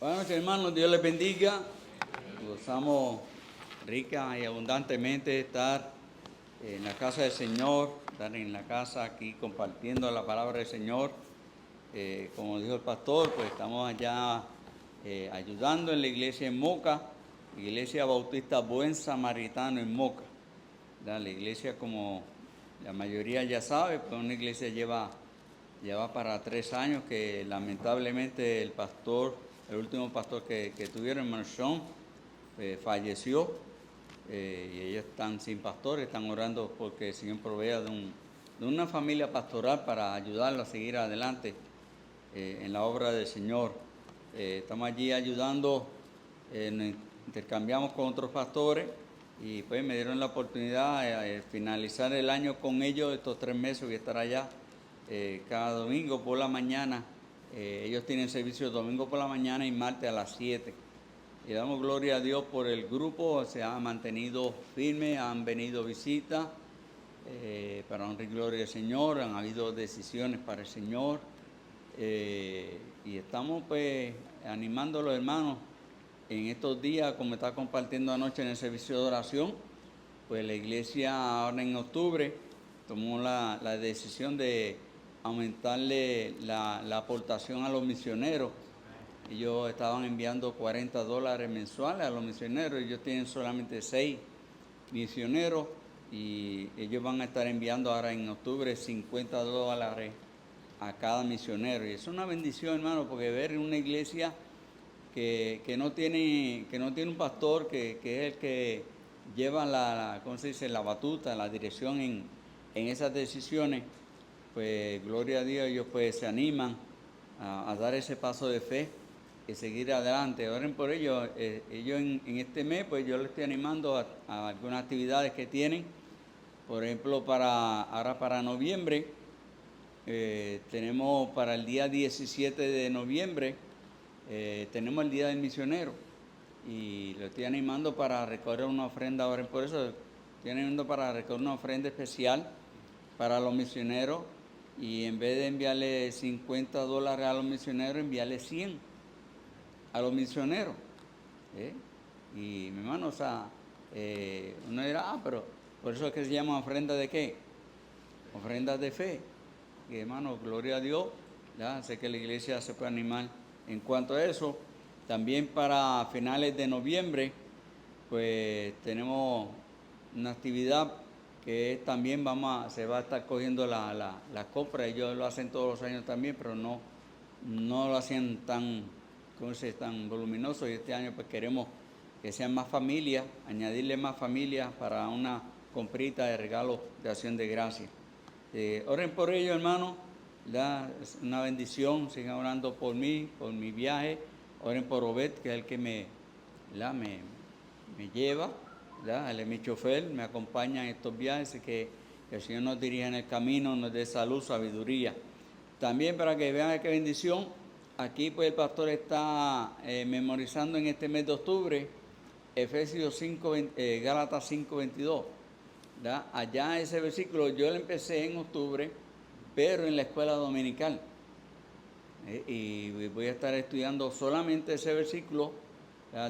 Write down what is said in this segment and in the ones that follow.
Buenas noches, hermanos. Dios les bendiga. Gozamos rica y abundantemente de estar en la casa del Señor, estar en la casa aquí compartiendo la palabra del Señor. Como dijo el pastor, pues estamos allá ayudando en la iglesia en Moca, Iglesia Bautista Buen Samaritano en Moca. La iglesia, como la mayoría ya sabe, pues una iglesia lleva para 3 años que lamentablemente el último pastor que tuvieron, hermano Sean, falleció, y ellos están sin pastor, están orando porque el Señor provea de una familia pastoral para ayudarlo a seguir adelante en la obra del Señor. Estamos allí ayudando, intercambiamos con otros pastores y pues me dieron la oportunidad de finalizar el año con ellos. Estos 3 meses voy a estar allá cada domingo por la mañana. Ellos tienen servicio domingo por la mañana y martes a las 7. Y damos gloria a Dios por el grupo, se ha mantenido firme, han venido visitas para honrar y gloria al Señor, han habido decisiones para el Señor. Y estamos pues animando a los hermanos en estos días, como estaba compartiendo anoche en el servicio de oración. Pues la iglesia ahora en octubre tomó la decisión de aumentarle la aportación a los misioneros. Ellos estaban enviando $40 mensuales a los misioneros. Ellos tienen solamente 6 misioneros y ellos van a estar enviando ahora en octubre $50 a cada misionero. Y es una bendición, hermano, porque ver una iglesia que no tiene un pastor, que es el que lleva ¿cómo se dice?, la batuta, la dirección en esas decisiones, pues gloria a Dios, ellos pues se animan a dar ese paso de fe y seguir adelante. Oren por ellos. Ellos en este mes, pues yo les estoy animando a algunas actividades que tienen. Por ejemplo, ahora para noviembre, tenemos para el día 17 de noviembre, tenemos el Día del Misionero. Y lo estoy animando para recoger una ofrenda. Oren por eso. Estoy animando para recoger una ofrenda especial para los misioneros. Y en vez de enviarle $50 a los misioneros, enviarle 100 a los misioneros. Y mi hermano, o sea, uno dirá, pero por eso es que se llama ofrenda de qué? Ofrenda de fe. Y hermano, gloria a Dios, ya sé que la iglesia se puede animar en cuanto a eso. También para finales de noviembre, pues tenemos una actividad que también se va a estar cogiendo la compra. Ellos lo hacen todos los años también, pero no lo hacen tan voluminoso. Y este año pues queremos que sean más familias, añadirle más familias para una comprita de regalo de acción de gracias. Oren por ello, hermano. Es una bendición. Sigan orando por mí, por mi viaje. Oren por Obed, que es el que me lleva. Él es mi chofer, me acompaña en estos viajes. Así que el Señor nos dirija en el camino, nos dé salud, sabiduría. También para que vean qué bendición, aquí pues el pastor está memorizando en este mes de octubre Efesios 5, Gálatas 5:22. Allá ese versículo yo lo empecé en octubre, pero en la escuela dominical. Y voy a estar estudiando solamente ese versículo,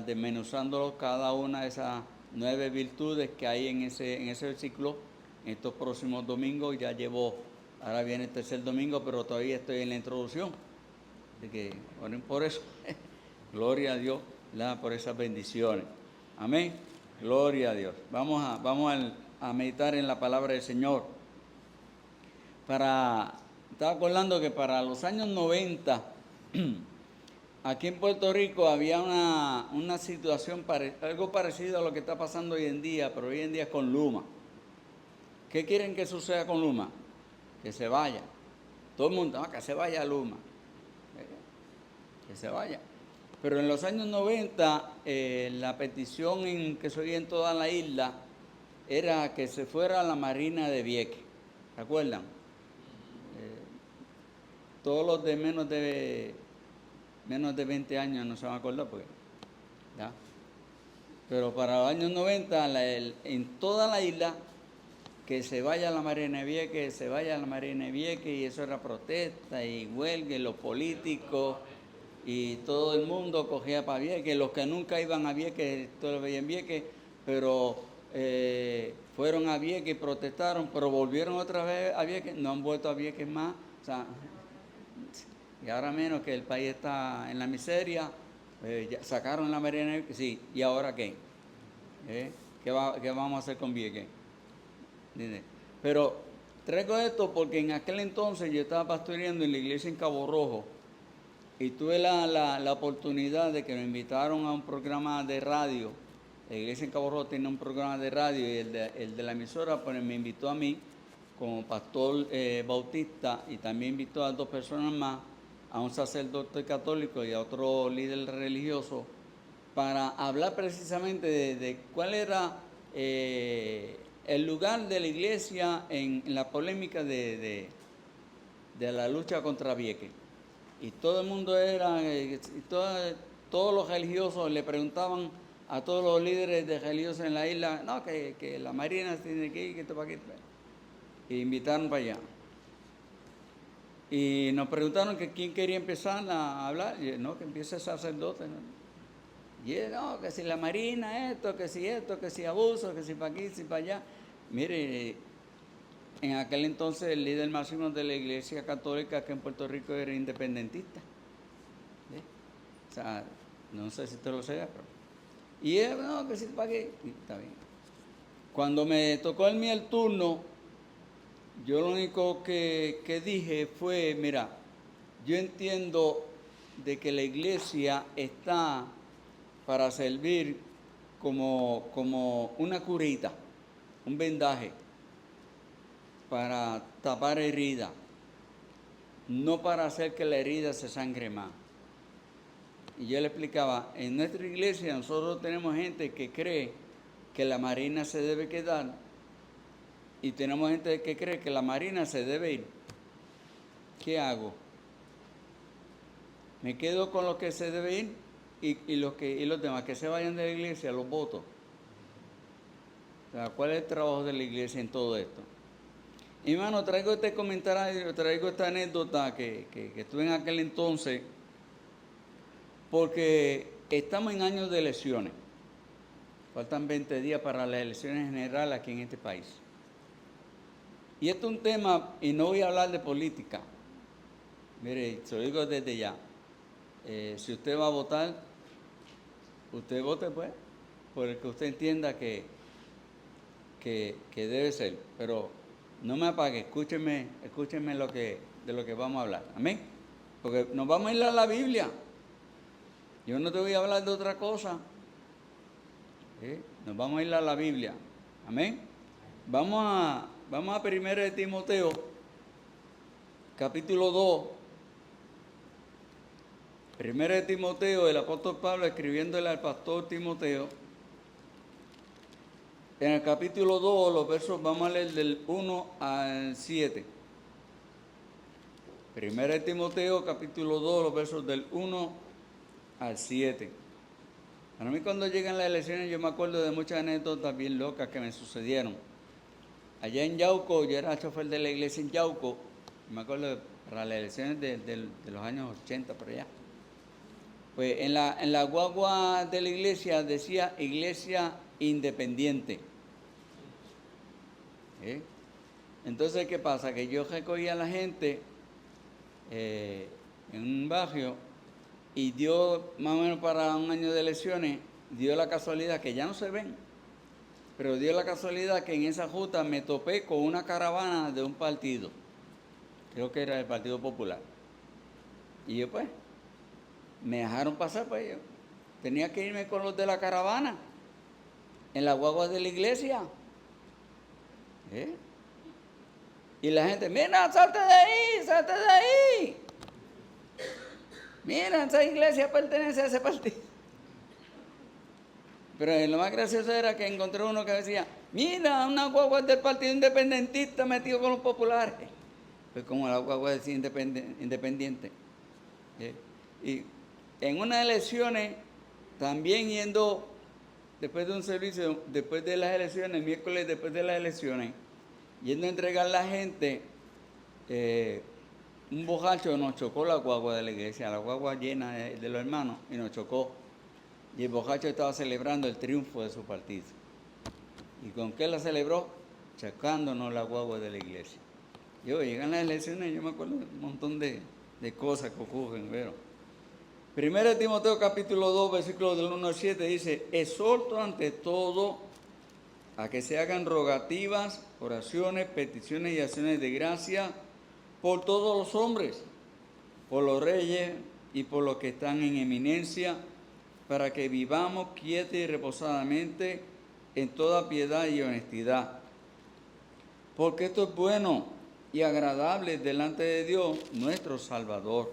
desmenuzándolo cada una de esas 9 virtudes que hay en ese versículo. En estos próximos domingos ya ahora viene el tercer domingo, pero todavía estoy en la introducción. Así que oren por eso. Gloria a Dios, por esas bendiciones. Amén. Gloria a Dios. Vamos a meditar en la palabra del Señor. Estaba acordando que para los años 90, aquí en Puerto Rico había una situación, algo parecido a lo que está pasando hoy en día, pero hoy en día es con Luma. ¿Qué quieren que suceda con Luma? Que se vaya. Todo el mundo, que se vaya Luma. Que se vaya. Pero en los años 90, la petición que se oía en toda la isla era que se fuera a la Marina de Vieques. ¿Se acuerdan? Todos los de menos de 20 años no se van a acordar, porque, ¿ya? Pero para los años 90, en toda la isla, que se vaya a la Marina de Vieques, y eso era protesta y huelga, y los políticos y todo el mundo cogía para Vieques. Los que nunca iban a Vieques, todos lo veían Vieques, pero fueron a Vieques y protestaron, pero volvieron otra vez a Vieques, no han vuelto a Vieques más. O sea, y ahora menos que el país está en la miseria, ya sacaron la Marina, sí, ¿y ahora qué? ¿Qué vamos a hacer con Vieques? Pero traigo esto porque en aquel entonces yo estaba pastoreando en la iglesia en Cabo Rojo y tuve la oportunidad de que me invitaron a un programa de radio. La iglesia en Cabo Rojo tiene un programa de radio y el de la emisora pues, me invitó a mí como pastor bautista y también invitó a 2 personas más, a un sacerdote católico y a otro líder religioso, para hablar precisamente de cuál era el lugar de la iglesia en la polémica de la lucha contra Vieques. Y todo el mundo era, todos los religiosos le preguntaban a todos los líderes de religiosos en la isla, no, que la Marina tiene que ir, que esto para aquí. Y invitaron para allá. Y nos preguntaron que quién quería empezar a hablar. Y no, que empiece el sacerdote, ¿no? Y no, que si la Marina esto, que si abuso, que si para aquí, si para allá. Mire, en aquel entonces el líder máximo de la iglesia católica aquí en Puerto Rico era independentista. ¿Sí? O sea, no sé si usted lo sea, pero... Y él, no, que si para qué, está bien. Cuando me tocó a mí el turno, yo lo único que dije fue, mira, yo entiendo de que la iglesia está para servir como una curita, un vendaje, para tapar heridas, no para hacer que la herida se sangre más. Y yo le explicaba, en nuestra iglesia nosotros tenemos gente que cree que la Marina se debe quedar y tenemos gente que cree que la Marina se debe ir. ¿Qué hago? Me quedo con los que se debe ir y los demás que se vayan de la iglesia los voto. O sea, ¿cuál es el trabajo de la iglesia en todo esto? Y hermano, traigo este comentario, traigo esta anécdota que estuve en aquel entonces, porque estamos en años de elecciones. Faltan 20 días para las elecciones generales aquí en este país. Y esto es un tema, y no voy a hablar de política. Mire, se lo digo desde ya. Si usted va a votar, usted vote pues, por el que usted entienda que debe ser. Pero no me apague, escúcheme de lo que vamos a hablar. Amén. Porque nos vamos a ir a la Biblia. Yo no te voy a hablar de otra cosa. Nos vamos a ir a la Biblia. Amén. Vamos a 1 de Timoteo, capítulo 2. 1 de Timoteo, el apóstol Pablo escribiéndole al pastor Timoteo. En el capítulo 2, los versos, vamos a leer del 1 al 7. 1 de Timoteo, capítulo 2, los versos del 1 al 7. A mí cuando llegan las elecciones yo me acuerdo de muchas anécdotas bien locas que me sucedieron. Allá en Yauco, yo era chofer de la iglesia en Yauco, me acuerdo para las elecciones de los años 80 por allá. Pues en la guagua de la iglesia decía Iglesia Independiente. Entonces, ¿qué pasa? Que yo recogía a la gente en un barrio y dio, más o menos para un año de elecciones, dio la casualidad que ya no se ven, pero dio la casualidad que en esa ruta me topé con una caravana de un partido, creo que era el Partido Popular. Y yo pues, me dejaron pasar, pues yo tenía que irme con los de la caravana, en la guagua de la iglesia. Y la gente, mira, salte de ahí, salte de ahí. Mira, esa iglesia pertenece a ese partido. Pero lo más gracioso era que encontré uno que decía, mira, una guagua del Partido Independentista metido con los populares. Pues como la guagua decía independiente. Y en unas elecciones, también yendo, después de un servicio, después de las elecciones, miércoles después de las elecciones, yendo a entregar a la gente, un borracho nos chocó la guagua de la iglesia, la guagua llena de los hermanos, y nos chocó. Y el borracho estaba celebrando el triunfo de su partido. ¿Y con qué la celebró? Chocándonos la guagua de la iglesia. Yo, llegan las elecciones, yo me acuerdo de un montón de cosas que ocurren, pero 1 Timoteo capítulo 2, versículos del 1 al 7 dice: exhorto ante todo a que se hagan rogativas, oraciones, peticiones y acciones de gracia por todos los hombres, por los reyes y por los que están en eminencia, para que vivamos quieta y reposadamente en toda piedad y honestidad. Porque esto es bueno y agradable delante de Dios, nuestro Salvador,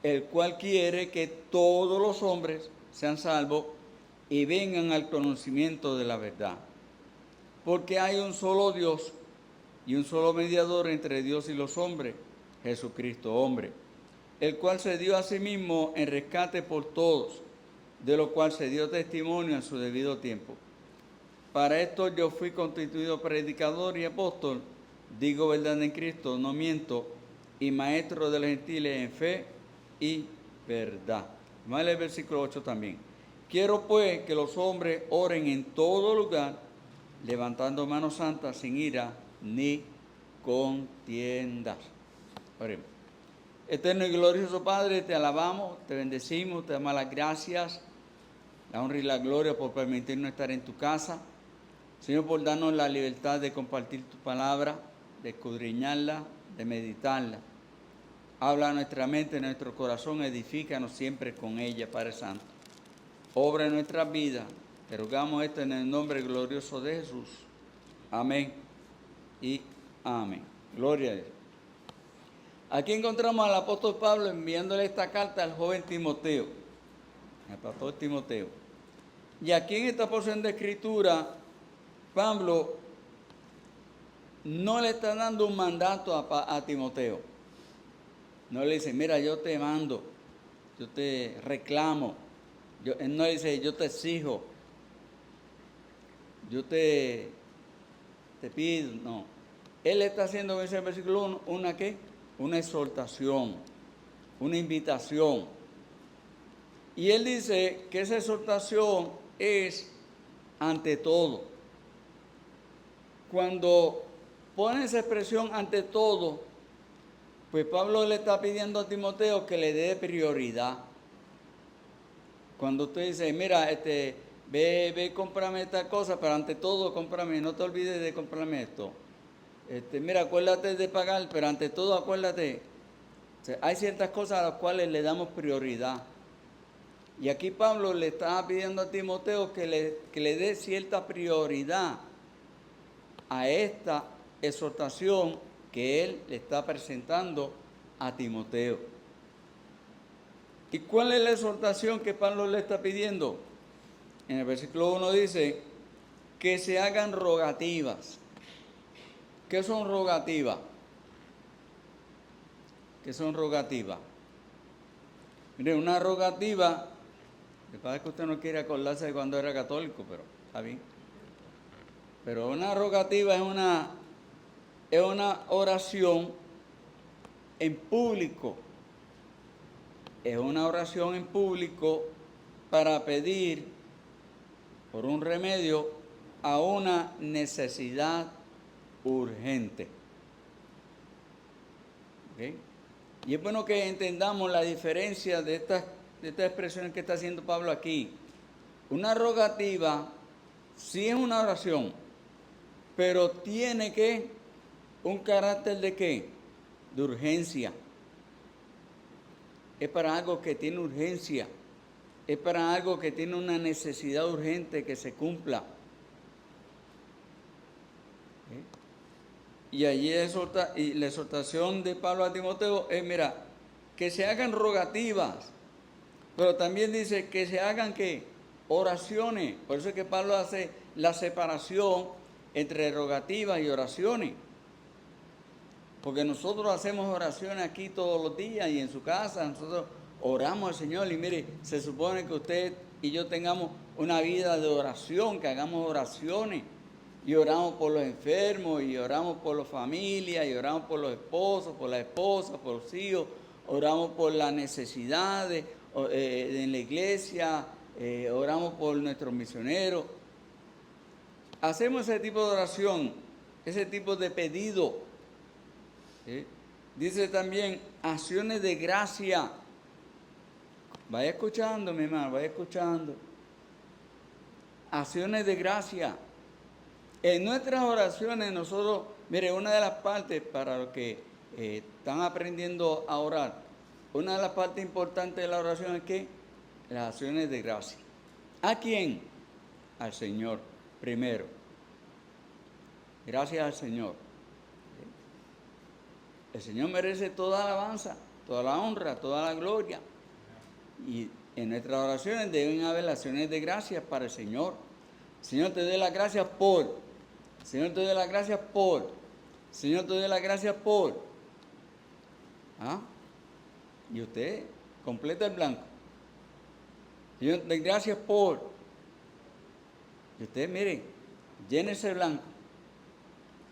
el cual quiere que todos los hombres sean salvos y vengan al conocimiento de la verdad. Porque hay un solo Dios y un solo mediador entre Dios y los hombres, Jesucristo hombre, el cual se dio a sí mismo en rescate por todos, de lo cual se dio testimonio en su debido tiempo. Para esto yo fui constituido predicador y apóstol, digo verdad en Cristo, no miento, y maestro de los gentiles en fe y verdad. Vamos a leer el versículo 8 también. Quiero pues que los hombres oren en todo lugar, levantando manos santas sin ira ni contiendas. Oremos. Eterno y glorioso Padre, te alabamos, te bendecimos, te damos las gracias, la honra y la gloria por permitirnos estar en tu casa. Señor, por darnos la libertad de compartir tu palabra, de escudriñarla, de meditarla. Habla a nuestra mente, a nuestro corazón, edifícanos siempre con ella, Padre Santo. Obra en nuestras vidas. Te rogamos esto en el nombre glorioso de Jesús. Amén y amén. Gloria a Dios. Aquí encontramos al apóstol Pablo enviándole esta carta al joven Timoteo, al pastor Timoteo. Y aquí en esta porción de escritura, Pablo no le está dando un mandato a Timoteo. No le dice, mira, yo te mando, yo te reclamo. Él no dice, yo te exijo, yo te pido, no. Él está haciendo en ese versículo 1 una ¿qué? Una exhortación, una invitación. Y él dice que esa exhortación es ante todo. Cuando pone esa expresión ante todo, pues Pablo le está pidiendo a Timoteo que le dé prioridad. Cuando usted dice, mira, ve, cómprame esta cosa, pero ante todo, cómprame, no te olvides de comprarme esto. Mira, acuérdate de pagar, pero ante todo, acuérdate. O sea, hay ciertas cosas a las cuales le damos prioridad. Y aquí Pablo le está pidiendo a Timoteo que le dé cierta prioridad a esta exhortación que él le está presentando a Timoteo. ¿Y cuál es la exhortación que Pablo le está pidiendo? En el versículo 1 dice que se hagan rogativas. ¿Qué son rogativas? ¿Qué son rogativas? Mire, una rogativa, me parece que usted no quiere acordarse de cuando era católico, pero está bien. Pero una rogativa es una oración en público. Es una oración en público para pedir por un remedio a una necesidad urgente. ¿Okay? Y es bueno que entendamos la diferencia de estas expresiones que está haciendo Pablo aquí. Una rogativa sí es una oración, pero tiene que un carácter de ¿qué? De urgencia. Es para algo que tiene urgencia. Es para algo que tiene una necesidad urgente que se cumpla. Y allí y la exhortación de Pablo a Timoteo es, mira, que se hagan rogativas, pero también dice que se hagan ¿qué? Oraciones. Por eso es que Pablo hace la separación entre rogativas y oraciones. Porque nosotros hacemos oraciones aquí todos los días y en su casa, nosotros oramos al Señor y mire, se supone que usted y yo tengamos una vida de oración, que hagamos oraciones. y oramos por los enfermos, y oramos por las familias, y oramos por los esposos, por las esposas, por los hijos, oramos por las necesidades en la iglesia, oramos por nuestros misioneros. Hacemos ese tipo de oración, ese tipo de pedido. ¿Sí? Dice también acciones de gracia. Vaya escuchando, mi hermano, vaya escuchando. Acciones de gracia. En nuestras oraciones nosotros, mire, una de las partes para los que están aprendiendo a orar, una de las partes importantes de la oración es que las acciones de gracia. ¿A quién? Al Señor, primero. Gracias al Señor. El Señor merece toda la alabanza, toda la honra, toda la gloria. Y en nuestras oraciones deben haber acciones de gracias para el Señor. Señor, te doy las gracias por. Señor, te doy las gracias por. Señor, te doy las gracias por. ¿Ah? Y usted completa el blanco. Señor, te doy gracias por. Y usted, mire, llene ese blanco.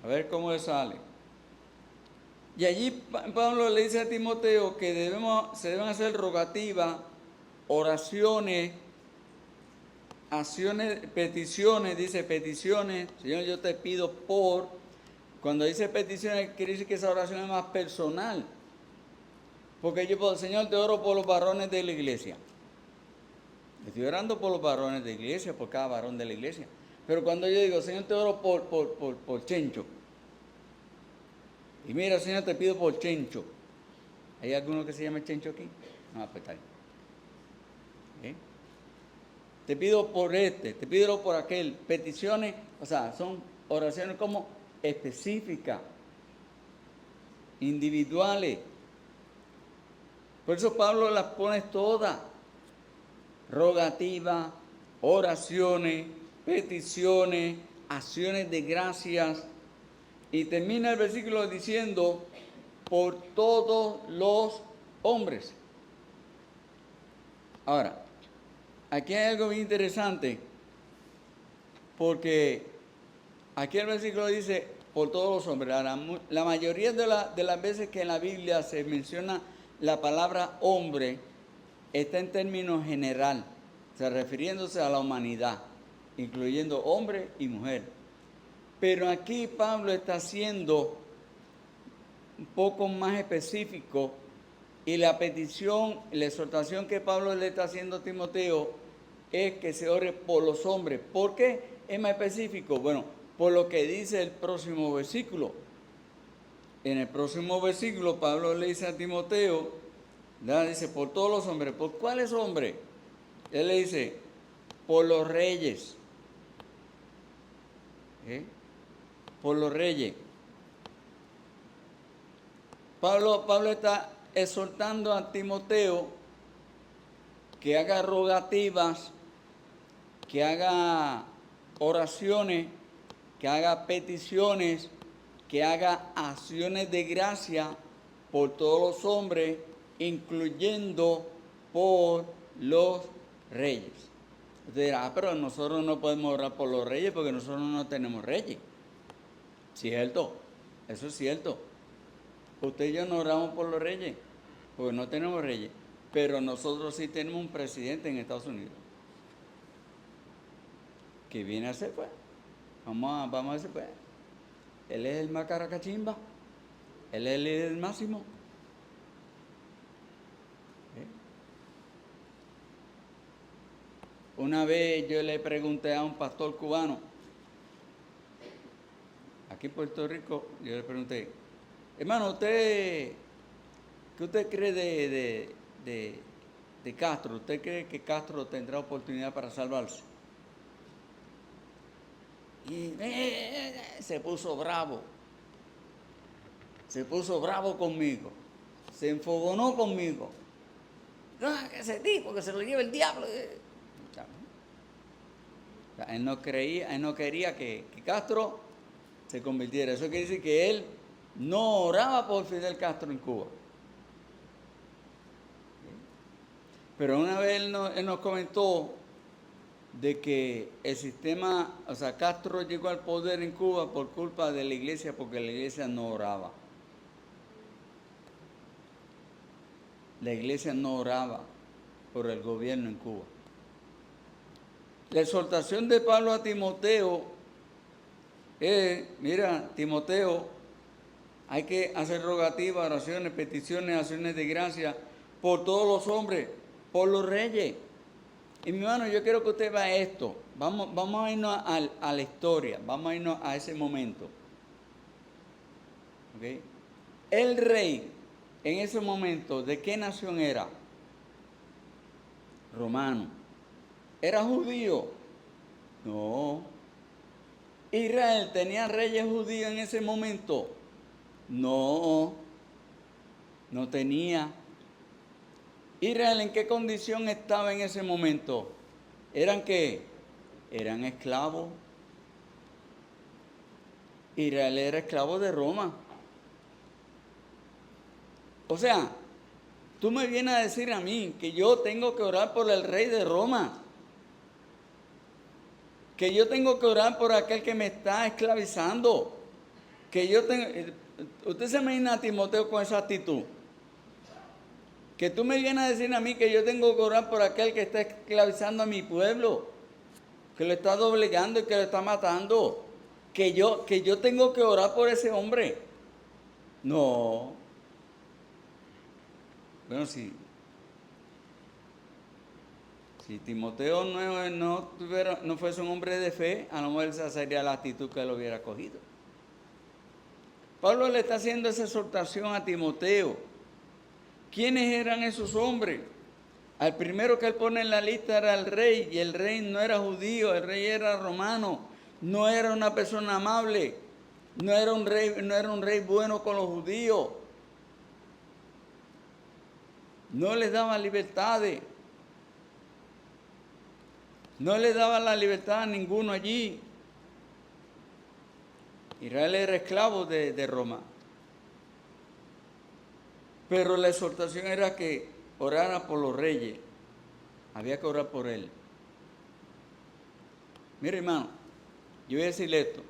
A ver cómo le sale. Y allí Pablo le dice a Timoteo que se deben hacer rogativas, oraciones, acciones, peticiones, dice peticiones. Señor, yo te pido por. Cuando dice peticiones, quiere decir que esa oración es más personal. Porque yo puedo, Señor, te oro por los varones de la iglesia. Estoy orando por los varones de la iglesia, por cada varón de la iglesia. Pero cuando yo digo, Señor, te oro por Chencho. Y mira, Señor, te pido por Chencho. ¿Hay alguno que se llame Chencho aquí? No, pues está bien. Te pido por este, te pido por aquel. Peticiones, o sea, son oraciones como específicas, individuales. Por eso Pablo las pone todas. Rogativas, oraciones, peticiones, acciones de gracias. Y termina el versículo diciendo, por todos los hombres. Ahora, aquí hay algo bien interesante, porque aquí el versículo dice, por todos los hombres. La mayoría de las veces que en la Biblia se menciona la palabra hombre, está en términos general, o sea, refiriéndose a la humanidad, incluyendo hombre y mujer. Pero aquí Pablo está siendo un poco más específico, y la petición, la exhortación que Pablo le está haciendo a Timoteo es que se ore por los hombres. ¿Por qué es más específico? Bueno, por lo que dice el próximo versículo. En el próximo versículo Pablo le dice a Timoteo, ¿verdad? Dice, por todos los hombres. ¿Por cuáles hombres? Él le dice, por los reyes. Por los reyes. Pablo está exhortando a Timoteo que haga rogativas, que haga oraciones, que haga peticiones, que haga acciones de gracia por todos los hombres, incluyendo por los reyes. Usted dirá, pero nosotros no podemos orar por los reyes porque nosotros no tenemos reyes. Cierto, eso es cierto. Usted y yo no oramos por los reyes, porque no tenemos reyes, pero nosotros sí tenemos un presidente en Estados Unidos. ¿Qué viene a hacer, pues? Vamos a ver, pues. Él es el más caracachimba, él es el líder máximo. Una vez yo le pregunté a un pastor cubano, aquí en Puerto Rico, yo le pregunté, hermano, ¿qué usted cree de Castro? ¿Usted cree que Castro tendrá oportunidad para salvarse? Y se puso bravo conmigo, se enfogonó conmigo. Ese tipo que se lo lleva el diablo. O sea, él no quería que Castro se convirtiera. Eso quiere decir que él no oraba por Fidel Castro en Cuba. Pero una vez él nos comentó, de que el sistema, o sea, Castro llegó al poder en Cuba por culpa de la iglesia, porque la iglesia no oraba. La iglesia no oraba por el gobierno en Cuba. La exhortación de Pablo a Timoteo es, mira, Timoteo, hay que hacer rogativas, oraciones, peticiones, acciones de gracia por todos los hombres, por los reyes. Y mi hermano, yo quiero que usted vea esto. Vamos a irnos a la historia, vamos a irnos a ese momento. ¿Okay? El rey, en ese momento, ¿de qué nación era? Romano. ¿Era judío? No. ¿Israel tenía reyes judíos en ese momento? No, no tenía. ¿Israel en qué condición estaba en ese momento? ¿Eran qué? Eran esclavos. Israel era esclavo de Roma. O sea, tú me vienes a decir a mí que yo tengo que orar por el rey de Roma, que yo tengo que orar por aquel que me está esclavizando, que yo tengo... Usted se imagina a Timoteo con esa actitud. Que tú me vienes a decir a mí que yo tengo que orar por aquel que está esclavizando a mi pueblo, que lo está doblegando y que lo está matando, que yo tengo que orar por ese hombre. No. Bueno, si Timoteo no fuese un hombre de fe, a lo mejor esa sería la actitud que él hubiera cogido. Pablo le está haciendo esa exhortación a Timoteo. ¿Quiénes eran esos hombres? Al primero que él pone en la lista era el rey, y el rey no era judío, el rey era romano, no era una persona amable, no era un rey bueno con los judíos, no les daba libertades, no les daba la libertad a ninguno allí. Israel era esclavo de Roma. Pero la exhortación era que orara por los reyes. Había que orar por él. Mire, hermano, yo voy a decirle esto.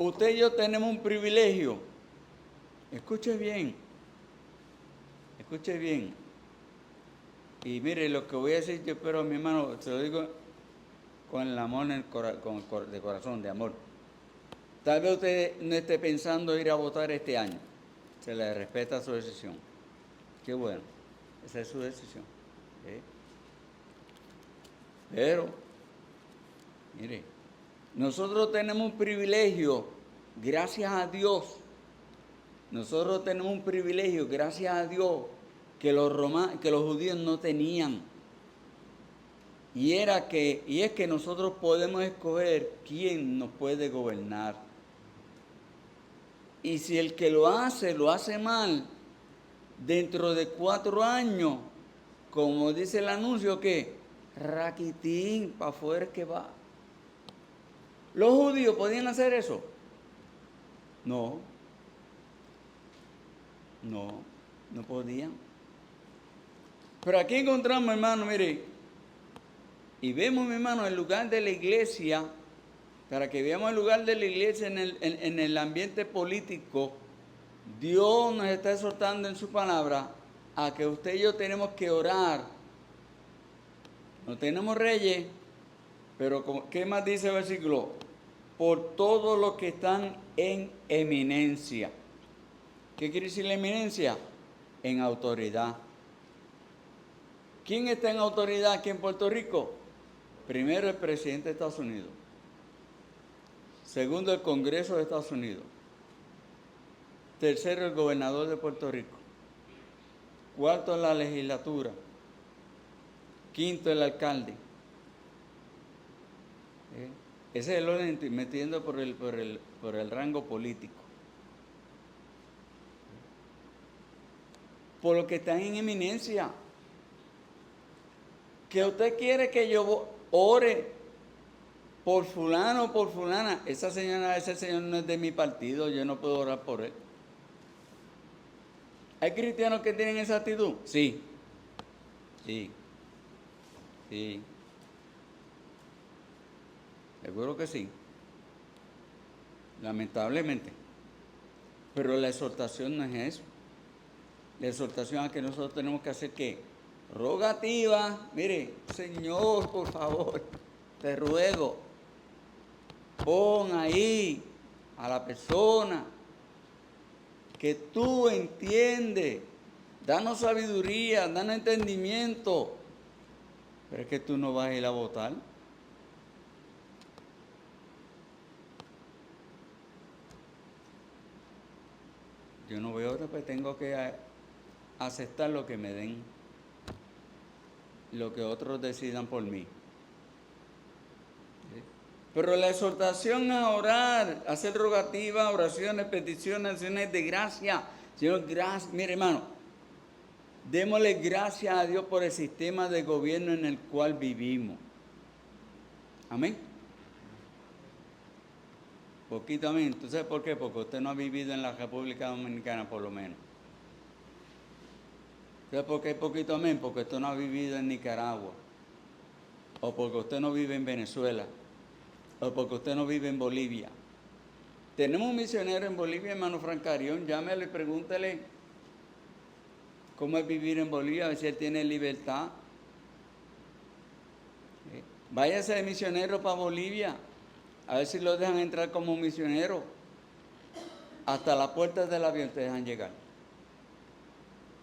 Usted y yo tenemos un privilegio. Escuche bien. Escuche bien. Y mire, lo que voy a decir, yo espero, mi hermano, se lo digo con el amor de corazón, de amor. Tal vez usted no esté pensando ir a votar este año. Se le respeta su decisión. Qué bueno. Esa es su decisión. Pero, mire, nosotros tenemos un privilegio, gracias a Dios. Nosotros tenemos un privilegio, gracias a Dios, que los judíos no tenían. Y es que nosotros podemos escoger quién nos puede gobernar. Y si el que lo hace mal, dentro de 4 años, como dice el anuncio, que raquitín, para afuera que va. ¿Los judíos podían hacer eso? No podían. Pero aquí encontramos, hermano, mire, y vemos, mi hermano, el lugar de la iglesia, para que veamos el lugar de la iglesia en el ambiente político. Dios nos está exhortando en su palabra a que usted y yo tenemos que orar. No tenemos reyes, pero ¿qué más dice el versículo? Por todos los que están en eminencia. ¿Qué quiere decir la eminencia? En autoridad. ¿Quién está en autoridad aquí en Puerto Rico? Primero, el presidente de Estados Unidos. Segundo, el Congreso de Estados Unidos. Tercero, el gobernador de Puerto Rico. Cuarto, la legislatura. Quinto, el alcalde. Ese es el orden, metiendo por el rango político. Por lo que están en eminencia. Que usted quiere que yo ore por fulano o por fulana. Ese señor no es de mi partido, yo no puedo orar por él. ¿Hay cristianos que tienen esa actitud? Sí. Seguro que sí. Lamentablemente. Pero la exhortación no es eso. La exhortación a que nosotros tenemos que hacer ¿qué? Rogativa. Mire, Señor, por favor, te ruego, pon ahí a la persona que tú entiendes. Danos sabiduría, danos entendimiento. Pero es que tú no vas a ir a votar. Yo no voy a votar, pues tengo que aceptar lo que me den, lo que otros decidan por mí. ¿Sí? Pero la exhortación a orar, a hacer rogativas, oraciones, peticiones, acciones de gracia. Señor, gracias. Mire, hermano, démosle gracias a Dios por el sistema de gobierno en el cual vivimos. Amén. Poquito amén. ¿Tú sabes por qué? Porque usted no ha vivido en la República Dominicana por lo menos. ¿Sabes por qué poquito amén? Porque usted no ha vivido en Nicaragua. O porque usted no vive en Venezuela. O porque usted no vive en Bolivia. Tenemos un misionero en Bolivia, hermano Francarión. Llámele y pregúntele cómo es vivir en Bolivia, a ver si él tiene libertad. Váyase de misionero para Bolivia, a ver si lo dejan entrar como misionero. Hasta la puerta del avión te dejan llegar.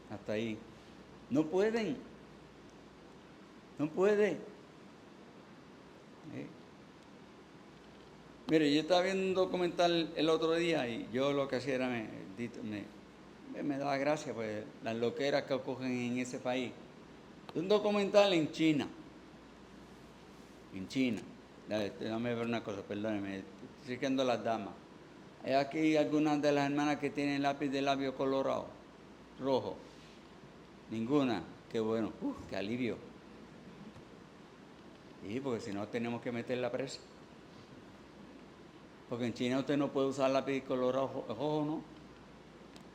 Hasta ahí. No pueden. No puede. Mire, yo estaba viendo un documental el otro día y yo lo que hacía era, me daba gracia, pues, las loqueras que ocurren en ese país. Un documental en China. En China. Déjame ver una cosa, perdóneme, estoy siguiendo las damas. Hay aquí algunas de las hermanas que tienen lápiz de labio colorado, rojo. Ninguna. Qué bueno. Qué alivio. Sí, porque si no tenemos que meterla presa. Porque en China usted no puede usar lápiz colorado rojo, ¿no?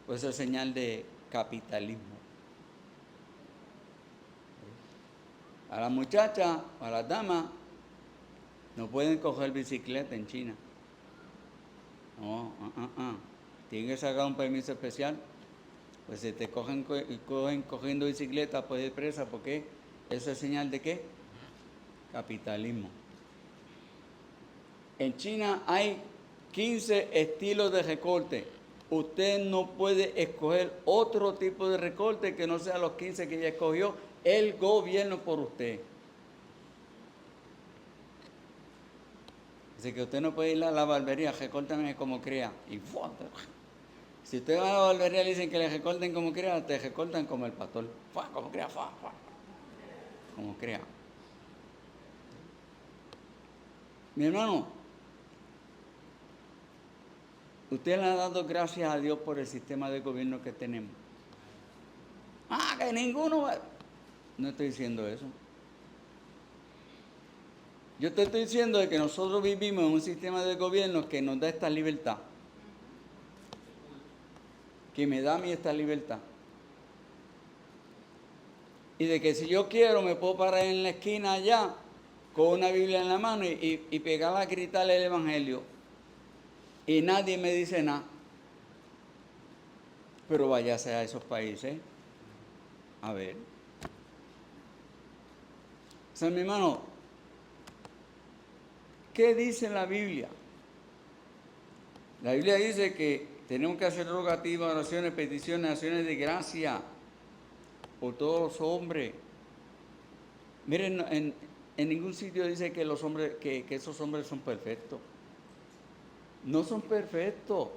Pues eso es señal de capitalismo. A las muchachas, a las damas, no pueden coger bicicleta en China. No, tienen que sacar un permiso especial. Pues si te cogen cogiendo bicicleta, puedes ir presa, porque eso es señal de ¿qué? Capitalismo. En China hay 15 estilos de recorte. Usted no puede escoger otro tipo de recorte que no sea los 15 que ya escogió el gobierno por usted. Dice que usted no puede ir a la barbería, recórtame como crea. Y si usted va a la barbería y le dicen que le recorten como crea, te recortan como el pastor. Como crea, como crea. Mi hermano, usted le ha dado gracias a Dios por el sistema de gobierno que tenemos. Que ninguno va. No estoy diciendo eso. Yo te estoy diciendo de que nosotros vivimos en un sistema de gobierno que nos da esta libertad. Que me da a mí esta libertad. Y de que si yo quiero me puedo parar en la esquina allá con una Biblia en la mano y pegarla a gritarle el Evangelio. Y nadie me dice nada. Pero váyase a esos países. A ver. O sea, mi hermano, ¿qué dice la Biblia? La Biblia dice que tenemos que hacer rogativas, oraciones, peticiones, acciones de gracia por todos los hombres. Miren, en ningún sitio dice que los hombres, que esos hombres son perfectos. No son perfectos,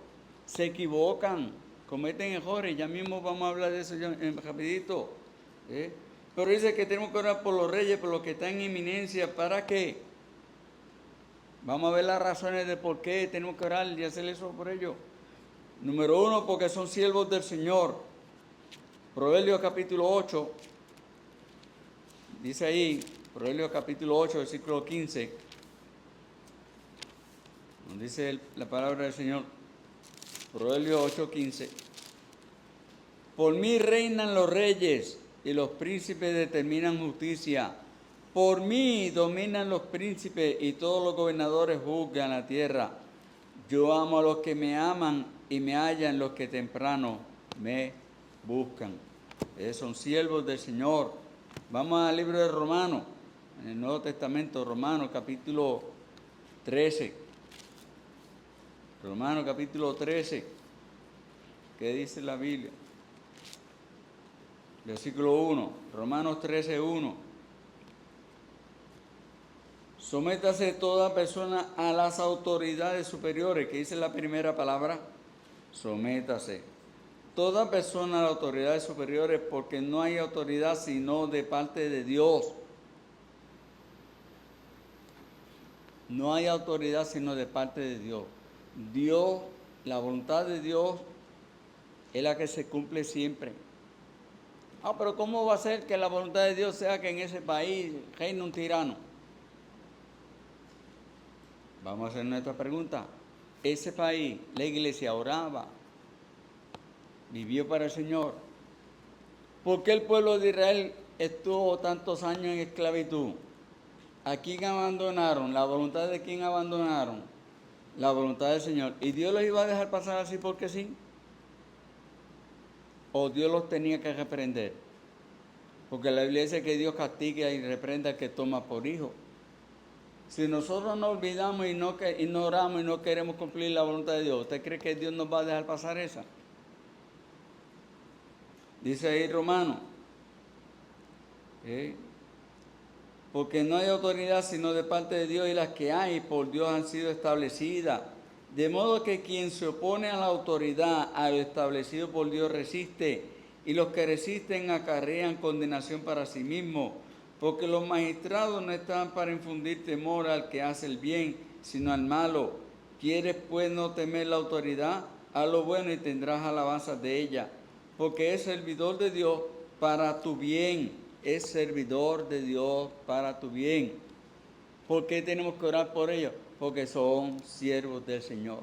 se equivocan, cometen errores. Ya mismo vamos a hablar de eso rapidito. Pero dice que tenemos que orar por los reyes, por los que están en inminencia. ¿Para qué? Vamos a ver las razones de por qué tenemos que orar y hacer eso por ellos. Número 1, porque son siervos del Señor. Proverbios capítulo 8, dice ahí, Proverbios capítulo 8, versículo 15, donde dice la palabra del Señor, Proverbios 8, 15. Por mí reinan los reyes y los príncipes determinan justicia. Por mí dominan los príncipes y todos los gobernadores juzgan la tierra. Yo amo a los que me aman y me hallan los que temprano me buscan. Son siervos del Señor. Vamos al libro de Romanos, en el Nuevo Testamento, Romanos capítulo 13. Romanos capítulo 13. ¿Qué dice la Biblia? Versículo 1. Romanos 13, 1. Sométase toda persona a las autoridades superiores, que dice la primera palabra, sométase. Toda persona a las autoridades superiores, porque no hay autoridad sino de parte de Dios. No hay autoridad sino de parte de Dios. Dios, la voluntad de Dios es la que se cumple siempre. Pero ¿cómo va a ser que la voluntad de Dios sea que en ese país reine un tirano? Vamos a hacer nuestra pregunta. Ese país, la iglesia oraba, vivió para el Señor. ¿Por qué el pueblo de Israel estuvo tantos años en esclavitud? ¿A quién abandonaron? ¿La voluntad de quién abandonaron? La voluntad del Señor. ¿Y Dios los iba a dejar pasar así porque sí? ¿O Dios los tenía que reprender? Porque la Biblia dice que Dios castiga y reprende al que toma por hijo. Si nosotros nos olvidamos y no ignoramos y no queremos cumplir la voluntad de Dios, ¿usted cree que Dios nos va a dejar pasar esa? Dice ahí Romano, porque no hay autoridad sino de parte de Dios, y las que hay por Dios han sido establecidas. De modo que quien se opone a la autoridad, a lo establecido por Dios, resiste, y los que resisten acarrean condenación para sí mismos, porque los magistrados no están para infundir temor al que hace el bien, sino al malo. ¿Quieres pues no temer la autoridad? Haz lo bueno y tendrás alabanzas de ella, porque es servidor de Dios para tu bien, es servidor de Dios para tu bien. ¿Por qué tenemos que orar por ellos? Porque son siervos del Señor.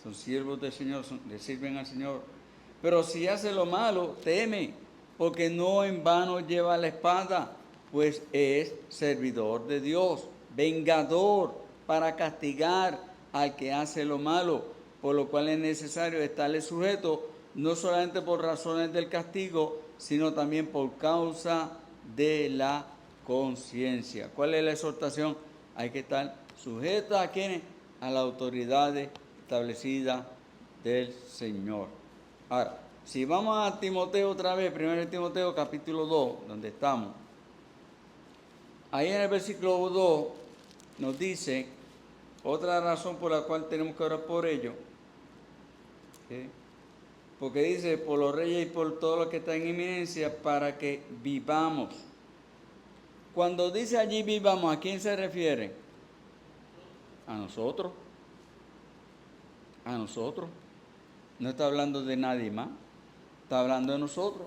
Son siervos del Señor, le sirven al Señor. Pero si hace lo malo, teme, porque no en vano lleva la espada, pues es servidor de Dios, vengador para castigar al que hace lo malo, por lo cual es necesario estarle sujeto, no solamente por razones del castigo, sino también por causa de la conciencia. ¿Cuál es la exhortación? Hay que estar sujetos a quienes, a las autoridades establecidas del Señor. Ahora, si vamos a Timoteo otra vez, 1 Timoteo capítulo 2, donde estamos, ahí en el versículo 2 nos dice otra razón por la cual tenemos que orar por ellos, porque dice, por los reyes y por todos los que están en eminencia, para que vivamos. Cuando dice allí vivamos, ¿a quién se refiere? A nosotros. A nosotros. No está hablando de nadie más. Está hablando de nosotros.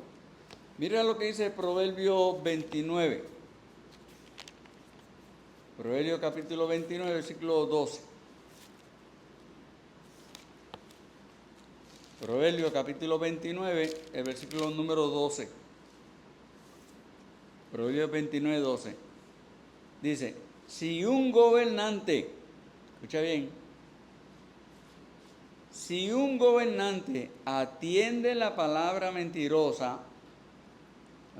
Mira lo que dice Proverbio 29. Proverbio capítulo 29, versículo 12. Proverbio capítulo 29, el versículo número 12. Proverbio 29, 12. Dice, si un gobernante, escucha bien, si un gobernante atiende la palabra mentirosa,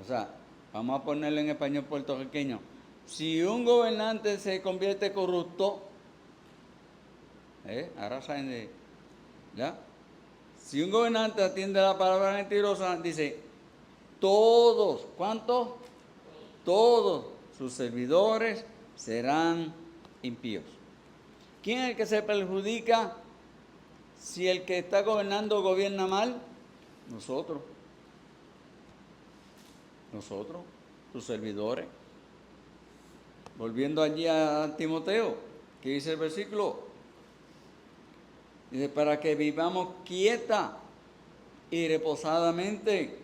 o sea, vamos a ponerlo en español puertorriqueño, si un gobernante se convierte corrupto, ahora saben de, ¿ya? Si un gobernante atiende la palabra mentirosa, dice, todos, ¿cuántos? Todos sus servidores serán impíos. ¿Quién es el que se perjudica si el que está gobernando gobierna mal? Nosotros. Nosotros, sus servidores. Volviendo allí a Timoteo, ¿qué dice el versículo? Dice, para que vivamos quieta y reposadamente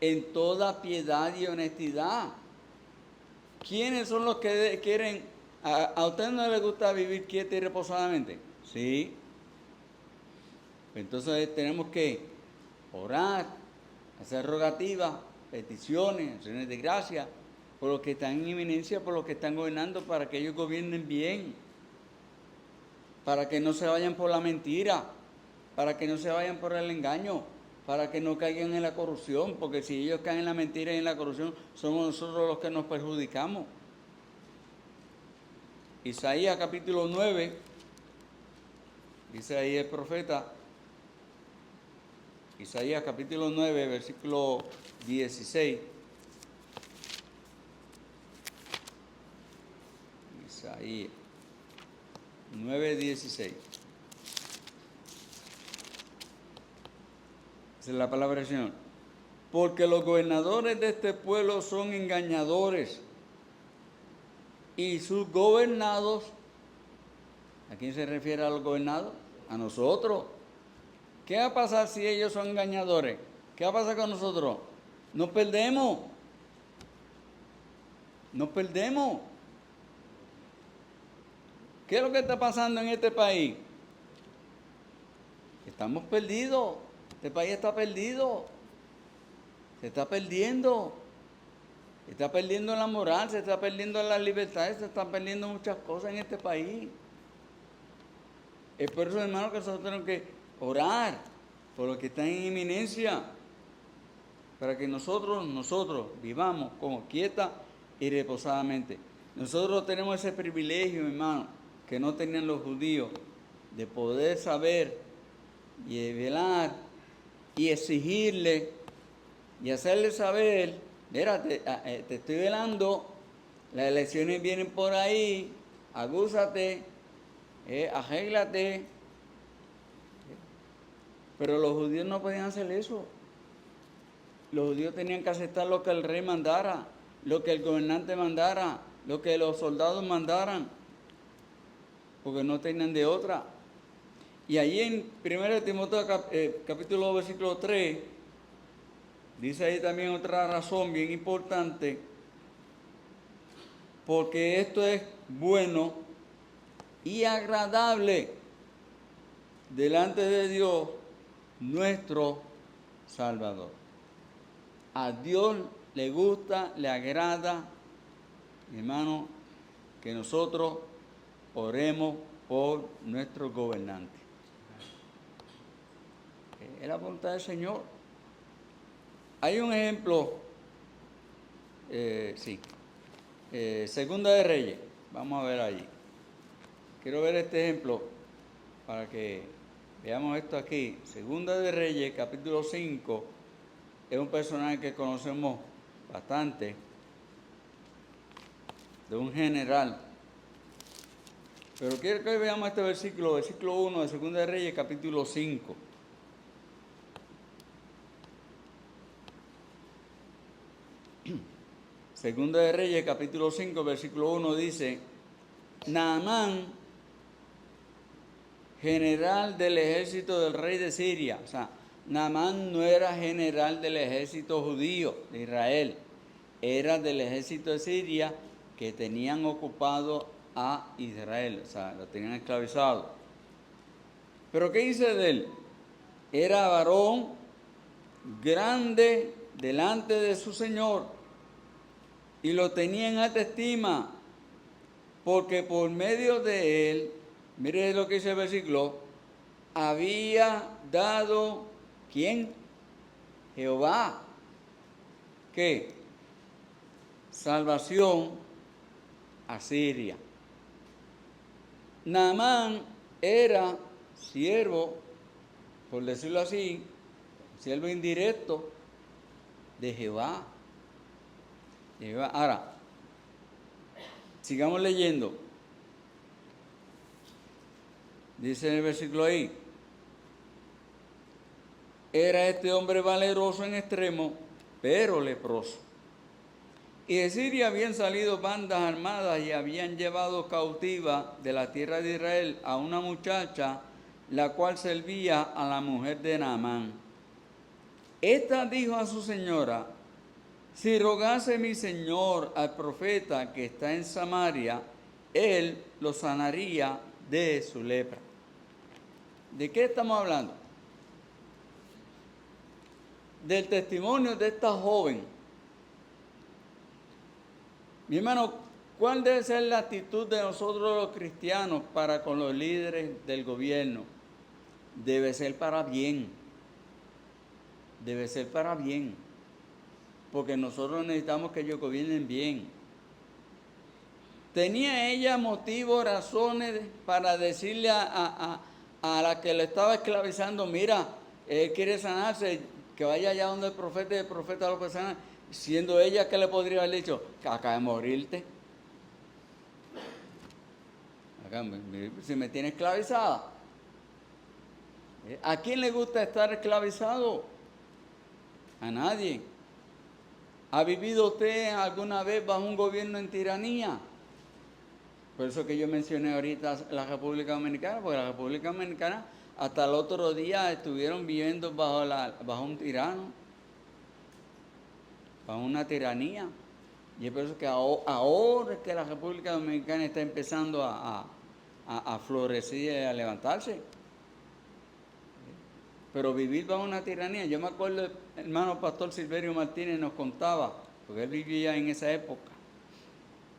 en toda piedad y honestidad. ¿Quiénes son los que quieren? ¿A ustedes no les gusta vivir quieta y reposadamente? Sí. Entonces tenemos que orar, hacer rogativas, peticiones, acciones de gracia, por los que están en inminencia, por los que están gobernando, para que ellos gobiernen bien, para que no se vayan por la mentira, para que no se vayan por el engaño, para que no caigan en la corrupción, porque si ellos caen en la mentira y en la corrupción, somos nosotros los que nos perjudicamos. Isaías capítulo 9, dice ahí el profeta, Isaías capítulo 9, versículo 16. Isaías 9, 16. Esa es la palabra del Señor. Porque los gobernadores de este pueblo son engañadores y sus gobernados, ¿a quién se refiere a los gobernados? A nosotros. ¿Qué va a pasar si ellos son engañadores? ¿Qué va a pasar con nosotros? Nos perdemos. Nos perdemos. ¿Qué es lo que está pasando en este país? Estamos perdidos. Este país está perdido. Se está perdiendo. Se está perdiendo la moral, se está perdiendo la libertad, se están perdiendo muchas cosas en este país. Es por eso, hermano, que nosotros tenemos que orar por los que están en inminencia, para que nosotros vivamos como quieta y reposadamente. Nosotros tenemos ese privilegio, hermano, que no tenían los judíos, de poder saber y velar y exigirle y hacerle saber: mira, te estoy velando, las elecciones vienen por ahí, agúzate, arréglate. Pero los judíos no podían hacer eso. Los judíos tenían que aceptar lo que el rey mandara, lo que el gobernante mandara, lo que los soldados mandaran, porque no tenían de otra. Y allí en 1 Timoteo capítulo 2, versículo 3, dice ahí también otra razón bien importante, porque esto es bueno y agradable delante de Dios, nuestro Salvador. A Dios le gusta, le agrada, hermano, que nosotros oremos por nuestros gobernantes. Es la voluntad del Señor. Hay un ejemplo, Segunda de Reyes, vamos a ver allí. Quiero ver este ejemplo para que veamos esto aquí. Segunda de Reyes, capítulo 5, es un personaje que conocemos bastante, de un general. Pero quiero que veamos este versículo 1 de Segunda de Reyes, capítulo 5. Segunda de Reyes, capítulo 5, versículo 1 dice: Naamán, general del ejército del rey de Siria. O sea, Naamán no era general del ejército judío de Israel, era del ejército de Siria, que tenían ocupado a Israel, o sea, lo tenían esclavizado. Pero ¿qué dice de él? Era varón grande delante de su Señor, y lo tenía en alta estima, porque por medio de él, mire lo que dice el versículo, había dado, ¿quién? Jehová. ¿Qué? Salvación a Siria. Naamán era siervo, por decirlo así, siervo indirecto de Jehová. Ahora, sigamos leyendo. Dice en el versículo ahí: era este hombre valeroso en extremo, pero leproso. Y de Siria habían salido bandas armadas y habían llevado cautiva de la tierra de Israel a una muchacha, la cual servía a la mujer de Naamán. Esta dijo a su señora: si rogase mi señor al profeta que está en Samaria, él lo sanaría de su lepra. ¿De qué estamos hablando? Del testimonio de esta joven, Mi hermano, ¿cuál debe ser la actitud de nosotros los cristianos para con los líderes del gobierno? Debe ser para bien. Debe ser para bien. Porque nosotros necesitamos que ellos gobiernen bien. ¿Tenía ella motivos, razones para decirle a la que le estaba esclavizando, mira, él quiere sanarse, que vaya allá donde el profeta lo puede sanar, siendo ella que le podría haber dicho, que acaba de morirte? Acá, si me tiene esclavizada. ¿A quién le gusta estar esclavizado? A nadie. ¿Ha vivido usted alguna vez bajo un gobierno en tiranía? Por eso que yo mencioné ahorita la República Dominicana, porque la República Dominicana hasta el otro día estuvieron viviendo bajo un tirano, bajo una tiranía. Y es por eso que ahora es que la República Dominicana está empezando a florecer y a levantarse. Pero vivir bajo una tiranía, yo me acuerdo, el hermano pastor Silverio Martínez nos contaba, porque él vivía en esa época.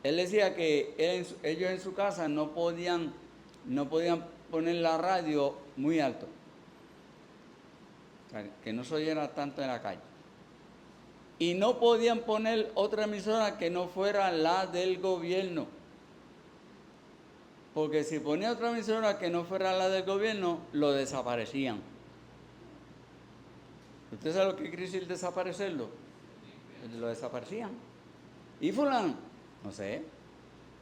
Él decía que ellos en su casa no podían poner la radio muy alto, o sea, que no se oyera tanto en la calle. Y no podían poner otra emisora que no fuera la del gobierno. Porque si ponía otra emisora que no fuera la del gobierno, lo desaparecían. ¿Usted sabe lo que quiere decir desaparecerlo? Lo desaparecían. ¿Y fulano? No sé.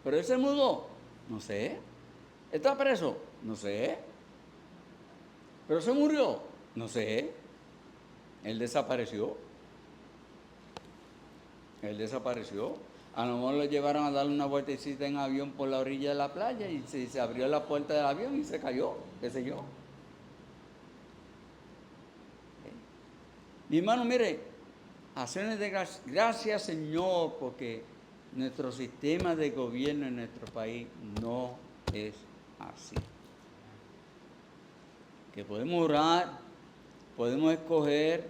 ¿Pero él se mudó? No sé. ¿Está preso? No sé. ¿Pero se murió? No sé. Él desapareció. Él desapareció. A lo mejor lo llevaron a darle una vueltecita en avión por la orilla de la playa y se abrió la puerta del avión y se cayó, qué sé yo. Mi hermano, mire, acciones de gracias Señor, porque nuestro sistema de gobierno en nuestro país no es así. Que podemos orar, podemos escoger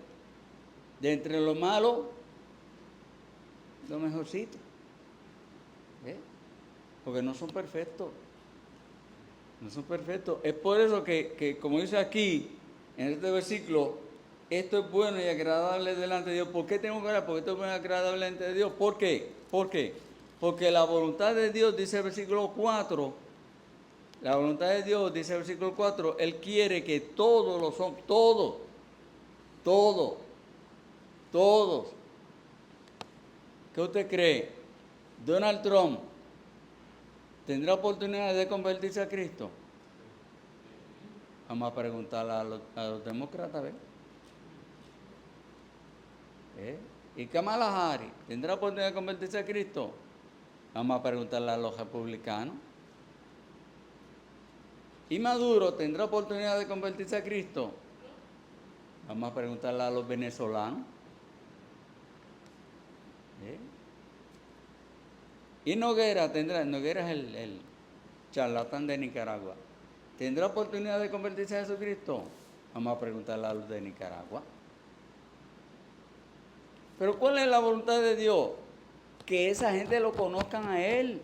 de entre lo malo lo mejorcito. Porque no son perfectos. No son perfectos. Es por eso que, como dice aquí, en este versículo, esto es bueno y agradable delante de Dios. ¿Por qué tengo que orar? Porque esto es bueno y agradable delante de Dios. ¿Por qué? ¿Por qué? Porque la voluntad de Dios, dice el versículo 4, la voluntad de Dios, dice el versículo 4, Él quiere que todos los hombres, todos, ¿qué usted cree? Donald Trump ¿tendrá oportunidad de convertirse a Cristo? Vamos a preguntarle a los demócratas, ¿ves? ¿Y Kamala Harris tendrá oportunidad de convertirse a Cristo? Vamos a preguntarle a los republicanos. ¿Y Maduro tendrá oportunidad de convertirse a Cristo? Vamos a preguntarle a los venezolanos. ¿Y Noguera Noguera es el charlatán de Nicaragua, ¿tendrá oportunidad de convertirse a Jesucristo? Vamos a preguntarle a los de Nicaragua. Pero ¿cuál es la voluntad de Dios? Que esa gente lo conozcan a Él.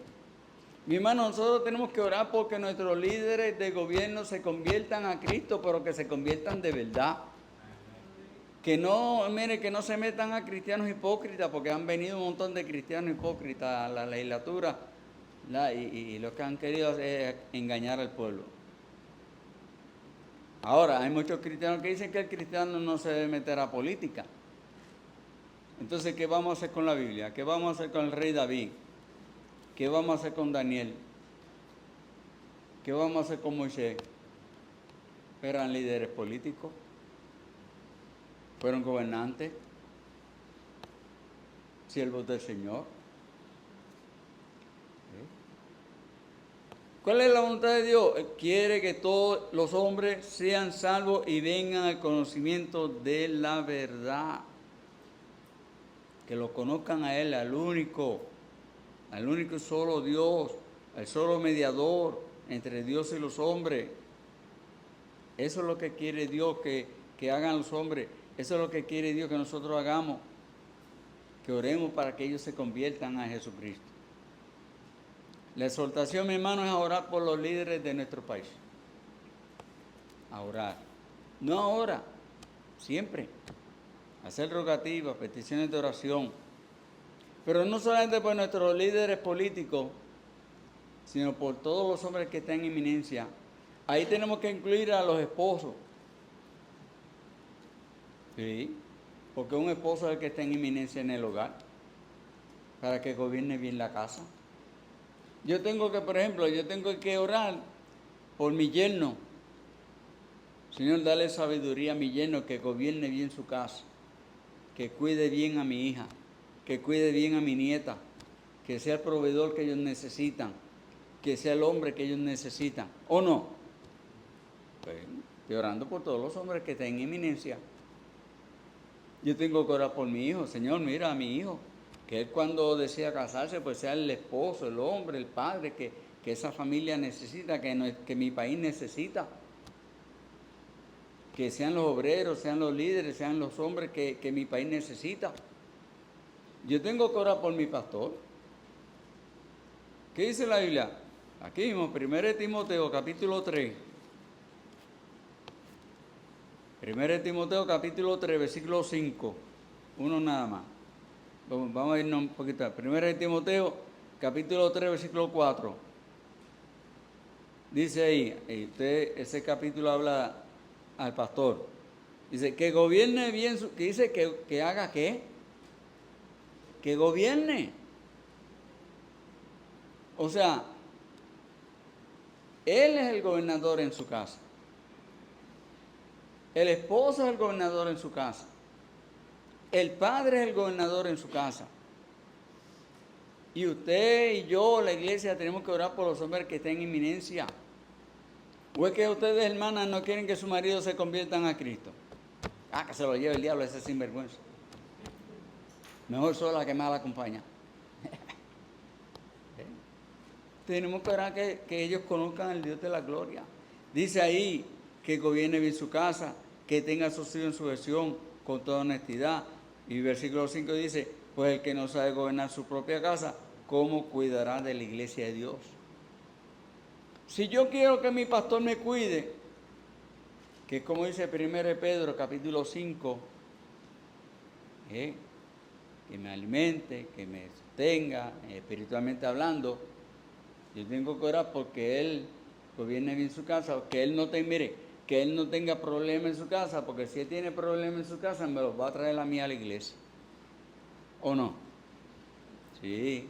Mi hermano, nosotros tenemos que orar porque nuestros líderes de gobierno se conviertan a Cristo, pero que se conviertan de verdad. Que no, mire, que no se metan a cristianos hipócritas, porque han venido un montón de cristianos hipócritas a la legislatura, y lo que han querido es engañar al pueblo. Ahora, hay muchos cristianos que dicen que el cristiano no se debe meter a política. Entonces, ¿qué vamos a hacer con la Biblia? ¿Qué vamos a hacer con el rey David? ¿Qué vamos a hacer con Daniel? ¿Qué vamos a hacer con Moisés? ¿Eran líderes políticos? ¿Fueron gobernantes? ¿Siervos del Señor? ¿Cuál es la voluntad de Dios? Él quiere que todos los hombres sean salvos y vengan al conocimiento de la verdad. Que lo conozcan a Él, al único y solo Dios, al solo mediador entre Dios y los hombres. Eso es lo que quiere Dios que hagan los hombres. Eso es lo que quiere Dios que nosotros hagamos. Que oremos para que ellos se conviertan a Jesucristo. La exhortación, mi hermano, es a orar por los líderes de nuestro país. A orar. No ahora, siempre. Hacer rogativas, peticiones de oración. Pero no solamente por nuestros líderes políticos, sino por todos los hombres que están en eminencia. Ahí tenemos que incluir a los esposos. Sí, porque un esposo es el que está en eminencia en el hogar, para que gobierne bien la casa. Yo tengo que, por ejemplo, orar por mi yerno. Señor, dale sabiduría a mi yerno, que gobierne bien su casa, que cuide bien a mi hija, que cuide bien a mi nieta, que sea el proveedor que ellos necesitan, que sea el hombre que ellos necesitan. ¿O no? Pues, estoy orando por todos los hombres que están en eminencia. Yo tengo que orar por mi hijo. Señor, mira a mi hijo, que él cuando desea casarse, pues sea el esposo, el hombre, el padre que esa familia necesita, que mi país necesita. Que sean los obreros, sean los líderes, sean los hombres que mi país necesita. Yo tengo que orar por mi pastor. ¿Qué dice la Biblia? Aquí mismo, 1 Timoteo, capítulo 3. 1 Timoteo, capítulo 3, versículo 5. Uno nada más. Vamos a irnos un poquito. 1 Timoteo, capítulo 3, versículo 4. Dice ahí, ese capítulo habla al pastor. Dice, que gobierne bien, que dice que haga ¿qué? Que gobierne. O sea, él es el gobernador en su casa. El esposo es el gobernador en su casa. El padre es el gobernador en su casa. Y usted y yo, la iglesia, tenemos que orar por los hombres que estén en inminencia. ¿O es que ustedes, hermanas, no quieren que su marido se conviertan a Cristo? Ah, que se lo lleve el diablo, ese sinvergüenza. Mejor sola que mal acompaña. Tenemos que orar que ellos conozcan al Dios de la gloria. Dice ahí que gobierne bien su casa, que tenga a sus hijos en sujeción con toda honestidad. Y versículo 5 dice, pues el que no sabe gobernar su propia casa, ¿cómo cuidará de la iglesia de Dios? Si yo quiero que mi pastor me cuide, que es como dice 1 Pedro capítulo 5, que me alimente, que me sostenga, espiritualmente hablando, yo tengo que orar porque él gobierne bien su casa, que él no tenga problemas en su casa, porque si él tiene problemas en su casa, me los va a traer a mí a la iglesia. ¿O no? Sí.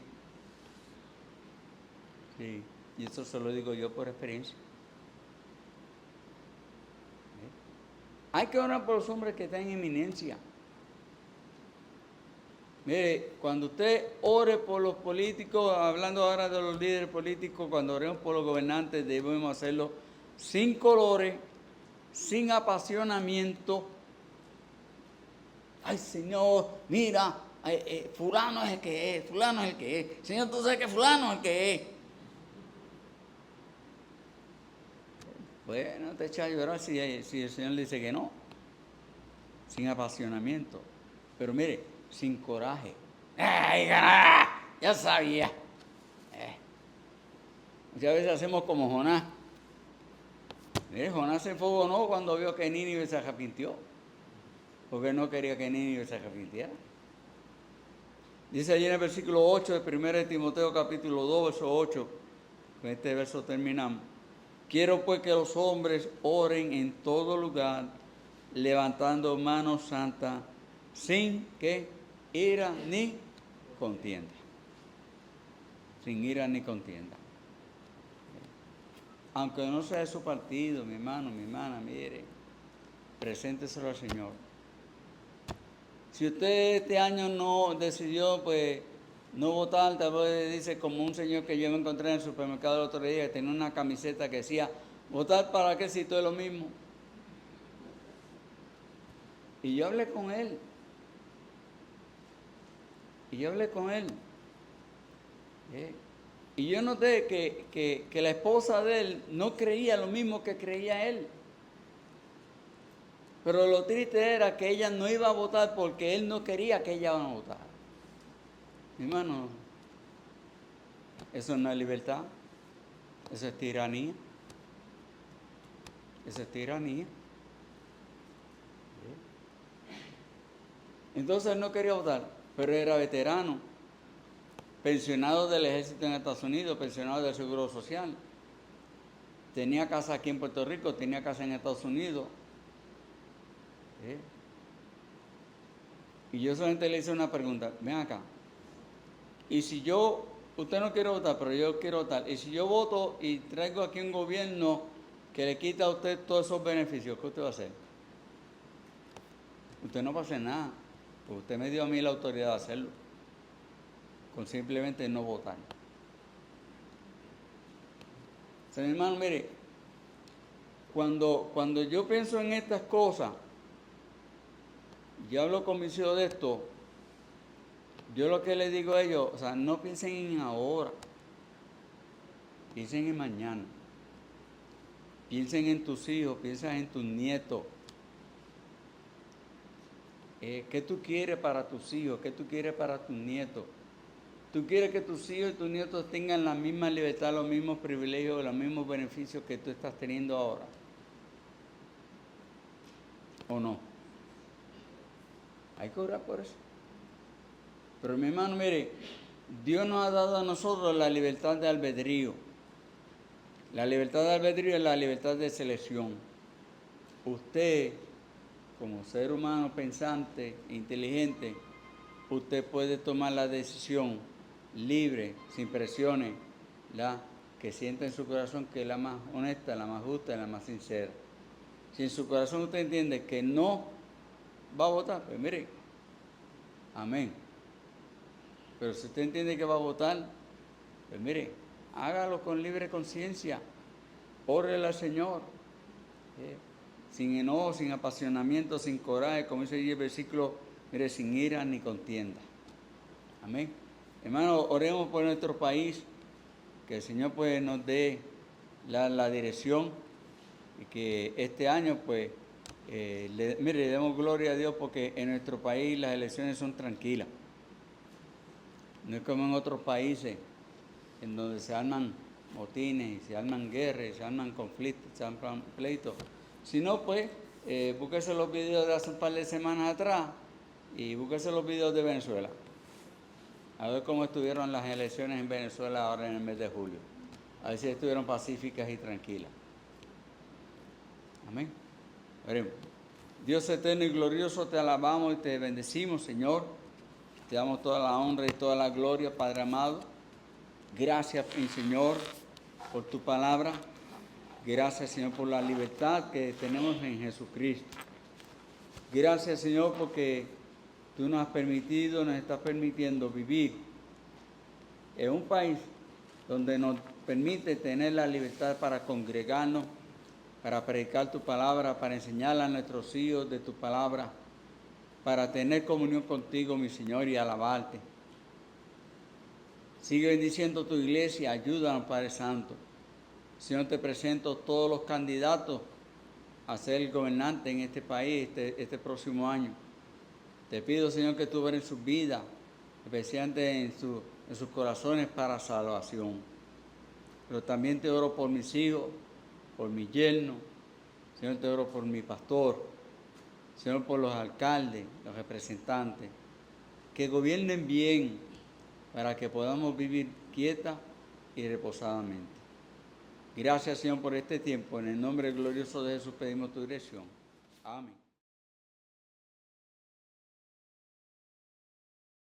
Sí. Y eso se lo digo yo por experiencia. Hay que orar por los hombres que están en eminencia. Mire, cuando usted ore por los políticos, hablando ahora de los líderes políticos, cuando oremos por los gobernantes, debemos hacerlo sin colores, sin apasionamiento. Ay, Señor, mira, fulano es el que es, fulano es el que es. Señor, tú sabes que fulano es el que es. Bueno, te echa a llorar si el Señor dice que no. Sin apasionamiento. Pero mire, sin coraje. ¡Ay, ya sabía! Muchas veces hacemos como Jonás. Mire, Jonás se enfogonó cuando vio que Nínive se arrepintió. Porque no quería que Nínive se arrepintiera. Dice allí en el versículo 8 de 1 Timoteo capítulo 2, verso 8. Con este verso terminamos. Quiero pues que los hombres oren en todo lugar, levantando manos santas, sin que ira ni contienda. Sin ira ni contienda. Aunque no sea de su partido, mi hermano, mi hermana, mire, presénteselo al Señor. Si usted este año no decidió, pues, no votar, tal vez dice como un señor que yo me encontré en el supermercado el otro día, que tenía una camiseta que decía, ¿votar para qué si todo es lo mismo? Y yo hablé con él. Y yo noté que la esposa de él no creía lo mismo que creía él. Pero lo triste era que ella no iba a votar porque él no quería que ella votara. Mi hermano, Eso no es libertad, eso es tiranía. Eso es tiranía. Entonces él no quería votar, pero era veterano, pensionado del ejército en Estados Unidos, pensionado del Seguro Social. Tenía casa aquí en Puerto Rico, tenía casa en Estados Unidos. Y yo solamente le hice una pregunta, ven acá. Y si usted no quiere votar, pero yo quiero votar, y si yo voto y traigo aquí un gobierno que le quita a usted todos esos beneficios, ¿qué usted va a hacer? Usted no va a hacer nada, porque usted me dio a mí la autoridad de hacerlo, con simplemente no votar. O sea, mi hermano, mire, cuando yo pienso en estas cosas, yo hablo con mis hijos de esto, yo lo que les digo a ellos, o sea, no piensen en ahora, piensen en mañana, piensen en tus hijos, piensen en tus nietos. ¿Qué tú quieres para tus hijos? ¿Qué tú quieres para tus nietos? ¿Tú quieres que tus hijos y tus nietos tengan la misma libertad, los mismos privilegios, los mismos beneficios que tú estás teniendo ahora? ¿O no? Hay que orar por eso. Pero mi hermano, mire, Dios nos ha dado a nosotros la libertad de albedrío. La libertad de albedrío es la libertad de selección. Usted, como ser humano pensante, inteligente, usted puede tomar la decisión libre, sin presiones, la que sienta en su corazón que es la más honesta, la más justa, la más sincera. Si en su corazón usted entiende que no va a votar, pues mire, amén. Pero si usted entiende que va a votar, pues mire, hágalo con libre conciencia, órele al Señor, sin enojo, sin apasionamiento, sin coraje, como dice el versículo, mire, sin ira ni contienda. Amén. Hermano, oremos por nuestro país, que el Señor pues nos dé la dirección y que este año pues, le demos gloria a Dios porque en nuestro país las elecciones son tranquilas. No es como en otros países en donde se arman motines, se arman guerras, se arman conflictos, se arman pleitos. Si no, pues, búsquese los videos de hace un par de semanas atrás y búsquese los videos de Venezuela. A ver cómo estuvieron las elecciones en Venezuela ahora en el mes de julio. A ver si estuvieron pacíficas y tranquilas. Amén. Veremos. Dios eterno y glorioso, te alabamos y te bendecimos, Señor. Te damos toda la honra y toda la gloria, Padre amado. Gracias, mi Señor, por tu palabra. Gracias, Señor, por la libertad que tenemos en Jesucristo. Gracias, Señor, porque tú nos has permitido, nos estás permitiendo vivir en un país donde nos permite tener la libertad para congregarnos, para predicar tu palabra, para enseñar a nuestros hijos de tu palabra, para tener comunión contigo, mi Señor, y alabarte. Sigue bendiciendo tu iglesia, ayúdanos, Padre Santo. Señor, te presento todos los candidatos a ser gobernante en este país este próximo año. Te pido, Señor, que tú veas en sus vidas, especialmente en sus corazones para salvación. Pero también te oro por mis hijos, por mi yerno. Señor, te oro por mi pastor. Señor, por los alcaldes, los representantes. Que gobiernen bien para que podamos vivir quieta y reposadamente. Gracias, Señor, por este tiempo. En el nombre glorioso de Jesús pedimos tu dirección. Amén.